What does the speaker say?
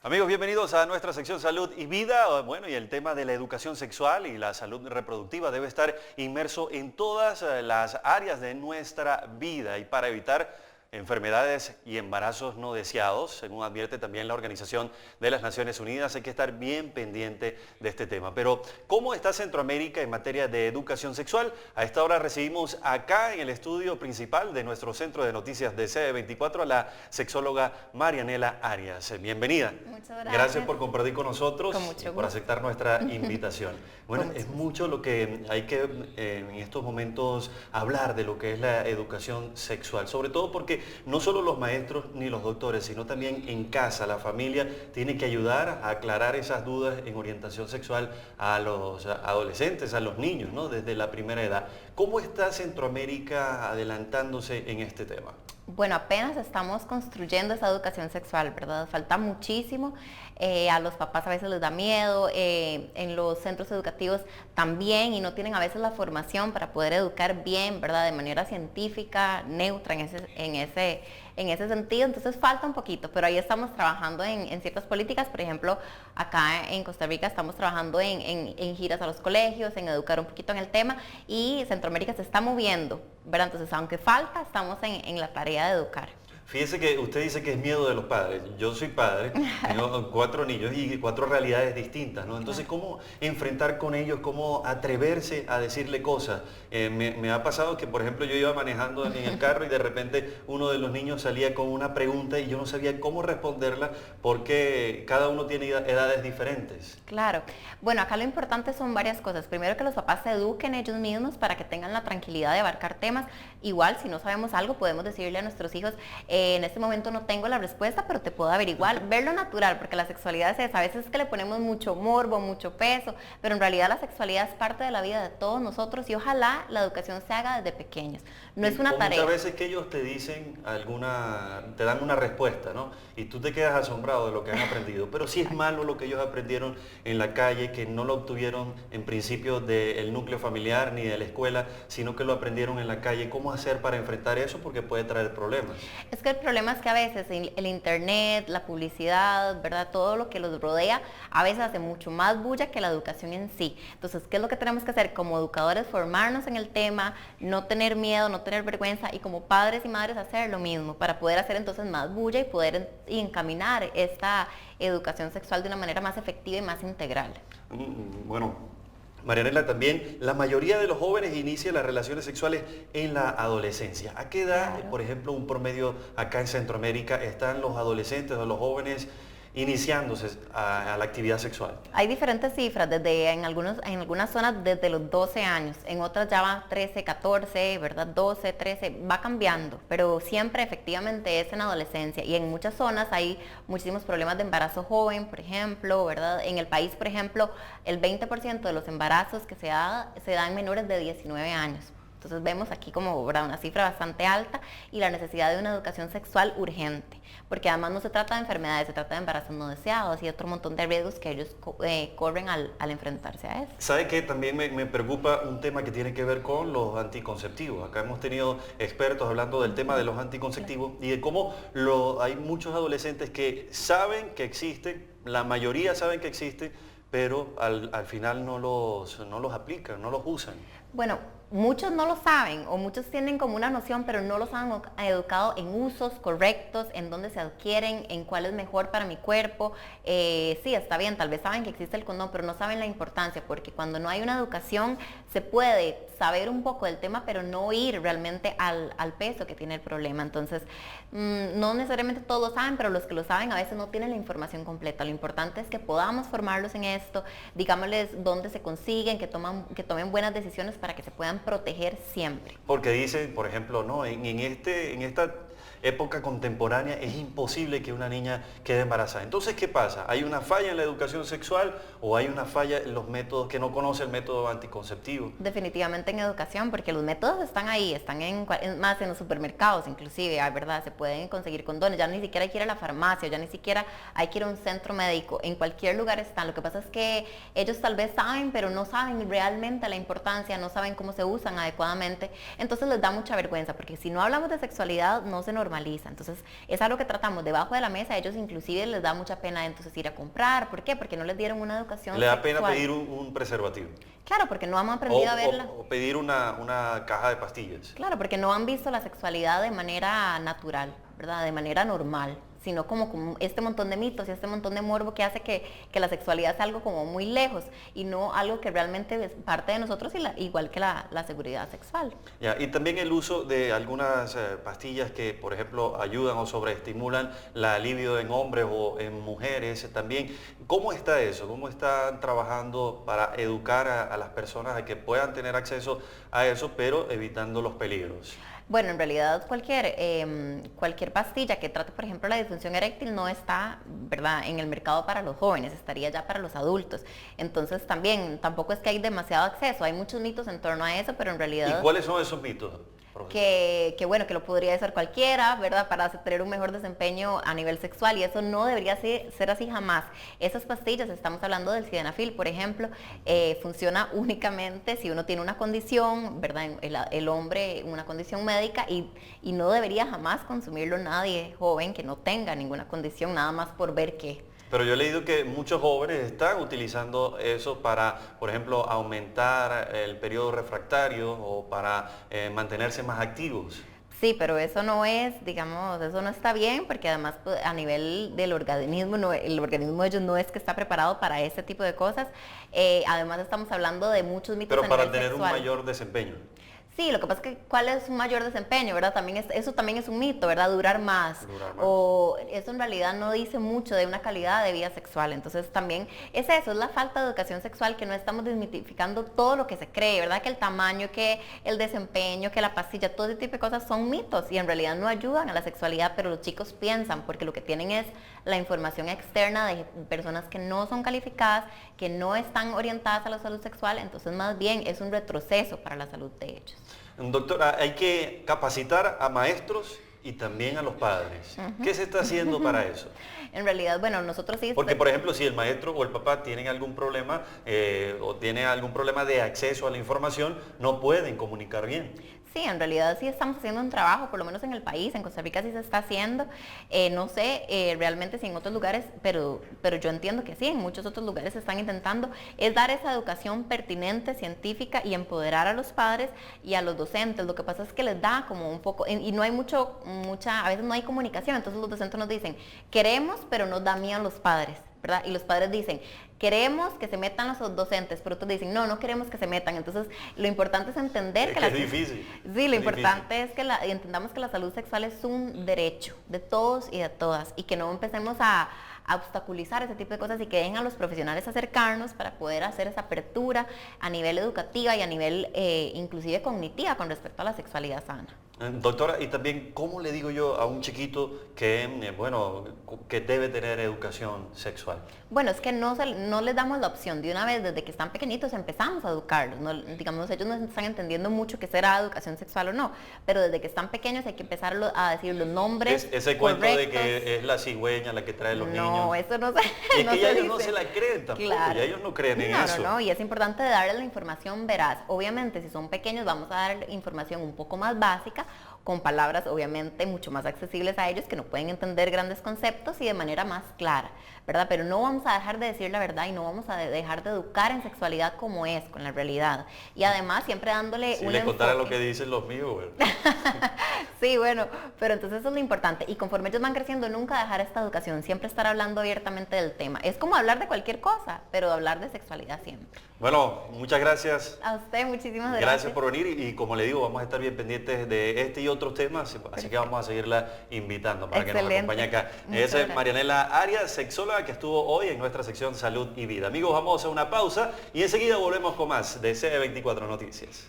Amigos, bienvenidos a nuestra sección Salud y Vida. Bueno, y el tema de la educación sexual y la salud reproductiva debe estar inmerso en todas las áreas de nuestra vida y para evitar enfermedades y embarazos no deseados, según advierte también la Organización de las Naciones Unidas, hay que estar bien pendiente de este tema. Pero, ¿cómo está Centroamérica en materia de educación sexual? A esta hora recibimos acá en el estudio principal de nuestro centro de noticias de CB24 a la sexóloga Marianela Arias. Bienvenida. Muchas gracias. Gracias por compartir con nosotros y por gusto. aceptar nuestra invitación. Bueno, es mucho lo que hay que en estos momentos hablar de lo que es la educación sexual, sobre todo porque no solo los maestros ni los doctores, sino también en casa, la familia tiene que ayudar a aclarar esas dudas en orientación sexual a los adolescentes, a los niños, ¿no? Desde la primera edad. ¿Cómo está Centroamérica adelantándose en este tema? Bueno, apenas estamos construyendo esa educación sexual, ¿verdad? Falta muchísimo. A los papás a veces les da miedo, en los centros educativos también, y no tienen a veces la formación para poder educar bien, ¿verdad? De manera científica, neutra en ese sentido. Entonces falta un poquito, pero ahí estamos trabajando en ciertas políticas. Por ejemplo, acá en Costa Rica estamos trabajando en giras a los colegios, en educar un poquito en el tema, y Centroamérica se está moviendo, ¿verdad? Entonces, aunque falta, estamos en la tarea de educar. Fíjese que usted dice que es miedo de los padres. Yo soy padre, tengo 4 niños y 4 realidades distintas, ¿no? Entonces, ¿cómo enfrentar con ellos? ¿Cómo atreverse a decirle cosas? Me ha pasado que, por ejemplo, yo iba manejando en el carro y de repente uno de los niños salía con una pregunta y yo no sabía cómo responderla porque cada uno tiene edades diferentes. Claro. Bueno, acá lo importante son varias cosas. Primero, que los papás se eduquen ellos mismos para que tengan la tranquilidad de abarcar temas. Igual, si no sabemos algo, podemos decirle a nuestros hijos, en este momento no tengo la respuesta, pero te puedo averiguar. Verlo natural, porque la sexualidad es esa. A veces es que le ponemos mucho morbo, mucho peso, pero en realidad la sexualidad es parte de la vida de todos nosotros y ojalá la educación se haga desde pequeños. No es una tarea. Muchas veces que ellos te dicen te dan una respuesta, ¿no? Y tú te quedas asombrado de lo que han aprendido. Pero sí es malo lo que ellos aprendieron en la calle, que no lo obtuvieron en principio del núcleo familiar ni de la escuela, sino que lo aprendieron en la calle. ¿Cómo hacer para enfrentar eso? Porque puede traer problemas. Es que el problema es que a veces el internet, la publicidad, ¿verdad? Todo lo que los rodea, a veces hace mucho más bulla que la educación en sí. Entonces, ¿qué es lo que tenemos que hacer? Como educadores, formarnos en el tema, no tener miedo, no tener vergüenza, y como padres y madres hacer lo mismo para poder hacer entonces más bulla y poder encaminar esta educación sexual de una manera más efectiva y más integral. Bueno, Marianela, también la mayoría de los jóvenes inicia las relaciones sexuales en la adolescencia. ¿A qué edad, Claro. por ejemplo, un promedio acá en Centroamérica están los adolescentes o los jóvenes iniciándose a la actividad sexual? Hay diferentes cifras, en algunas zonas desde los 12 años, en otras ya van 13, 14, ¿verdad? 12, 13, va cambiando, pero siempre efectivamente es en adolescencia, y en muchas zonas hay muchísimos problemas de embarazo joven, por ejemplo, ¿verdad? En el país, por ejemplo, el 20% de los embarazos que se dan menores de 19 años. Entonces vemos aquí como, ¿verdad?, una cifra bastante alta y la necesidad de una educación sexual urgente, porque además no se trata de enfermedades, se trata de embarazos no deseados y otro montón de riesgos que ellos corren al enfrentarse a eso. ¿Sabe qué? También me preocupa un tema que tiene que ver con los anticonceptivos. Acá hemos tenido expertos hablando del tema de los anticonceptivos y de cómo hay muchos adolescentes que saben que existen, la mayoría saben que existen, pero al final no los aplican, no los usan. Bueno, muchos no lo saben o muchos tienen como una noción, pero no los han educado en usos correctos, en dónde se adquieren, en cuál es mejor para mi cuerpo. Sí, está bien, tal vez saben que existe el condón, pero no saben la importancia, porque cuando no hay una educación se puede saber un poco del tema, pero no ir realmente al peso que tiene el problema. Entonces, no necesariamente todos lo saben, pero los que lo saben a veces no tienen la información completa. Lo importante es que podamos formarlos en esto, digámosles dónde se consiguen, que tomen buenas decisiones para que se puedan proteger siempre. Porque dicen, por ejemplo, no, en esta época contemporánea es imposible que una niña quede embarazada. Entonces, ¿qué pasa? ¿Hay una falla en la educación sexual o hay una falla en los métodos, que no conoce el método anticonceptivo? Definitivamente en educación, porque los métodos están ahí, están más en los supermercados inclusive, ¿verdad? Se pueden conseguir condones, ya ni siquiera hay que ir a la farmacia, ya ni siquiera hay que ir a un centro médico, en cualquier lugar están. Lo que pasa es que ellos tal vez saben, pero no saben realmente la importancia, no saben cómo se usan adecuadamente, entonces les da mucha vergüenza, porque si no hablamos de sexualidad no se normaliza normaliza. Entonces, es algo que tratamos debajo de la mesa. A ellos inclusive les da mucha pena entonces ir a comprar. ¿Por qué? Porque no les dieron una educación ¿Le da sexual. pena pedir un preservativo? Claro, porque no han aprendido a verla. O pedir una caja de pastillas. Claro, porque no han visto la sexualidad de manera natural, ¿verdad? De manera normal, sino como este montón de mitos y este montón de morbo que hace que la sexualidad sea algo como muy lejos y no algo que realmente es parte de nosotros, igual que la seguridad sexual. Ya, y también el uso de algunas pastillas que, por ejemplo, ayudan o sobreestimulan la libido en hombres o en mujeres también. ¿Cómo está eso? ¿Cómo están trabajando para educar a las personas a que puedan tener acceso a eso, pero evitando los peligros? Bueno, en realidad cualquier pastilla que trate, por ejemplo, la disfunción eréctil no está, ¿verdad?, en el mercado para los jóvenes, estaría ya para los adultos. Entonces tampoco es que hay demasiado acceso, hay muchos mitos en torno a eso, pero en realidad... ¿Y cuáles son esos mitos? Que bueno, que lo podría hacer cualquiera, ¿verdad?, para tener un mejor desempeño a nivel sexual, y eso no debería ser así jamás. Esas pastillas, estamos hablando del sildenafil, por ejemplo, funciona únicamente si uno tiene una condición, ¿verdad?, el hombre una condición médica, y no debería jamás consumirlo nadie joven que no tenga ninguna condición, nada más por ver qué. Pero yo he leído que muchos jóvenes están utilizando eso para, por ejemplo, aumentar el periodo refractario o para mantenerse más activos. Sí, pero eso no es, digamos, eso no está bien, porque además pues, a nivel del organismo, el organismo de ellos no es que está preparado para ese tipo de cosas. Además estamos hablando de muchos mitos. Pero para tener un mayor desempeño. Sí, lo que pasa es que ¿cuál es un mayor desempeño, verdad? Eso también es un mito, ¿verdad? Durar más. O eso en realidad no dice mucho de una calidad de vida sexual. Entonces también es eso, es la falta de educación sexual, que no estamos desmitificando todo lo que se cree, ¿verdad? Que el tamaño, que el desempeño, que la pastilla, todo ese tipo de cosas son mitos y en realidad no ayudan a la sexualidad, pero los chicos piensan, porque lo que tienen es la información externa de personas que no son calificadas, que no están orientadas a la salud sexual, entonces más bien es un retroceso para la salud de ellos. Doctora, hay que capacitar a maestros y también a los padres. ¿Qué se está haciendo para eso? En realidad, bueno, nosotros sí... Porque, por ejemplo, si el maestro o el papá tienen algún problema o tiene algún problema de acceso a la información, no pueden comunicar bien. Sí, en realidad sí estamos haciendo un trabajo, por lo menos en el país, en Costa Rica sí se está haciendo. No sé realmente si en otros lugares, pero yo entiendo que sí, en muchos otros lugares se están intentando, es dar esa educación pertinente, científica y empoderar a los padres y a los docentes. Lo que pasa es que les da como un poco, y no hay a veces no hay comunicación, entonces los docentes nos dicen, queremos, pero nos da miedo a los padres, ¿verdad? Y los padres dicen, queremos que se metan los docentes, pero otros dicen, no queremos que se metan. Entonces, lo importante es entender que es difícil. Sí, lo importante es que entendamos que la salud sexual es un derecho de todos y de todas, y que no empecemos a obstaculizar ese tipo de cosas y que dejen a los profesionales acercarnos para poder hacer esa apertura a nivel educativa y a nivel inclusive cognitiva con respecto a la sexualidad sana. Doctora, y también, ¿cómo le digo yo a un chiquito que, que debe tener educación sexual? Bueno, es que no les damos la opción. De una vez, desde que están pequeñitos, empezamos a educarlos. No, digamos, ellos no están entendiendo mucho qué será educación sexual o no, pero desde que están pequeños hay que empezar a decir los nombres ese cuento de que es la cigüeña la que trae los niños. No, eso no se Y es que ya ellos no se la creen tampoco, claro. Ya ellos no creen en eso. No, y es importante darles la información veraz. Obviamente, si son pequeños, vamos a dar información un poco más básica, con palabras obviamente mucho más accesibles a ellos, que no pueden entender grandes conceptos y de manera más clara, ¿verdad? Pero no vamos a dejar de decir la verdad y no vamos a dejar de educar en sexualidad como es, con la realidad. Y además siempre dándole si le contara lo que dicen los míos, ¿verdad? Sí, bueno, pero entonces eso es lo importante. Y conforme ellos van creciendo, nunca dejar esta educación, siempre estar hablando abiertamente del tema. Es como hablar de cualquier cosa, pero hablar de sexualidad siempre. Bueno, muchas gracias. A usted, muchísimas gracias. Gracias por venir y como le digo, vamos a estar bien pendientes de este y otros temas, así que vamos a seguirla invitando para que nos acompañe acá. Esa es Marianela Arias, sexóloga, que estuvo hoy en nuestra sección Salud y Vida. Amigos, vamos a una pausa y enseguida volvemos con más de CB24 Noticias.